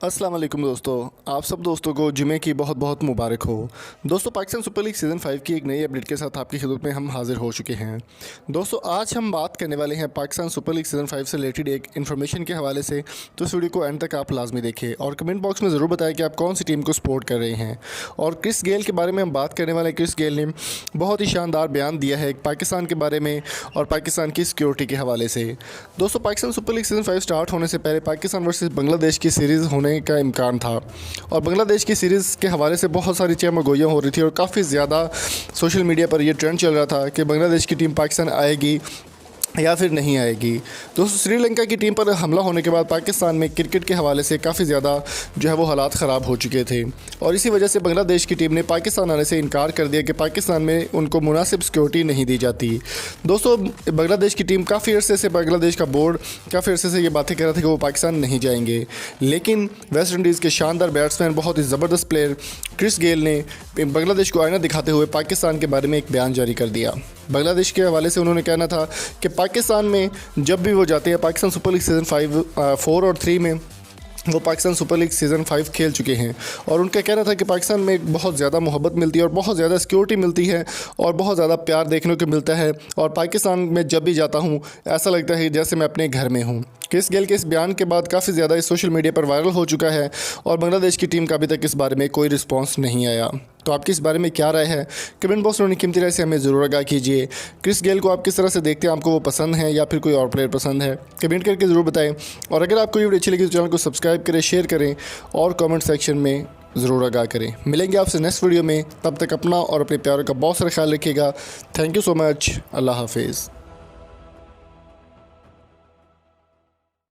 अस्सलाम वालेकुम दोस्तों, आप सब दोस्तों को जुमे की बहुत बहुत मुबारक हो। दोस्तों, पाकिस्तान सुपर लीग सीज़न 5 की एक नई अपडेट के साथ आपकी खिदमत में हम हाजिर हो चुके हैं। दोस्तों, आज हम बात करने वाले हैं पाकिस्तान सुपर लीग सीज़न 5 से रिलेटेड एक इन्फॉर्मेशन के हवाले से। तो इस वीडियो को एंड तक आप लाजमी देखें और कमेंट बॉक्स में ज़रूर बताएं कि आप कौन सी टीम को सपोर्ट कर रहे हैं। और क्रिस गेल के बारे में हम बात करने वाले हैं। क्रिस गेल ने बहुत ही शानदार बयान दिया है पाकिस्तान के बारे में और पाकिस्तान की सिक्योरिटी के हवाले से। दोस्तों, Pakistan super league season 5 start होने से पहले पाकिस्तान वर्सेस बांग्लादेश की सीरीज़ होने का इम्कान था और बांग्लादेश की सीरीज़ के हवाले से बहुत सारी चहमगोइयाँ हो रही थी और काफ़ी ज़्यादा सोशल मीडिया पर यह ट्रेंड चल रहा था कि बांग्लादेश की टीम पाकिस्तान आएगी या फिर नहीं आएगी। दोस्तों, श्रीलंका की टीम पर हमला होने के बाद पाकिस्तान में क्रिकेट के हवाले से काफ़ी ज़्यादा जो है वो हालात ख़राब हो चुके थे और इसी वजह से बांग्लादेश की टीम ने पाकिस्तान आने से इनकार कर दिया कि पाकिस्तान में उनको मुनासिब सिक्योरिटी नहीं दी जाती। दोस्तों, बांग्लादेश की टीम काफ़ी अरसे से, बांग्लादेश का बोर्ड काफ़ी अरसे से ये बातें कर रहा था कि वो पाकिस्तान नहीं जाएंगे, लेकिन वेस्ट इंडीज़ के शानदार बैट्समैन, बहुत ही ज़बरदस्त प्लेयर क्रिस गेल ने बांग्लादेश को आईना दिखाते हुए पाकिस्तान के बारे में एक बयान जारी कर दिया। बांग्लादेश के हवाले से उन्होंने कहना था कि पाकिस्तान में जब भी वो जाते हैं, पाकिस्तान सुपर लीग सीज़न 4 और 3 में वो पाकिस्तान सुपर लीग सीज़न 5 खेल चुके हैं और उनका कहना था कि पाकिस्तान में एक बहुत ज़्यादा मोहब्बत मिलती है और बहुत ज़्यादा सिक्योरिटी मिलती है और बहुत ज़्यादा प्यार देखने को मिलता है और पाकिस्तान में जब भी जाता हूँ ऐसा लगता है जैसे मैं अपने घर में हूँ। क्रिस गेल के इस बयान के बाद काफ़ी ज़्यादा इस सोशल मीडिया पर वायरल हो चुका है और बांग्लादेश की टीम का अभी तक इस बारे में कोई रिस्पॉन्स नहीं आया। तो आपकी इस बारे में क्या राय है? कमेंट बॉक्स में अपनी कीमती राय से हमें ज़रूर आगाह कीजिए। क्रिस गेल को आप किस तरह से देखते हैं? आपको वो पसंद है या फिर कोई और प्लेयर पसंद है? कमेंट करके ज़रूर बताएं और अगर आपको ये वीडियो अच्छी लगी तो चैनल को सब्सक्राइब करें, शेयर करें और कमेंट सेक्शन में ज़रूर आगाह करें। मिलेंगे आपसे नेक्स्ट वीडियो में, तब तक अपना और अपने प्यारों का बहुत सारा ख्याल रखिएगा। Thank you so much. अल्लाह हाफिज़।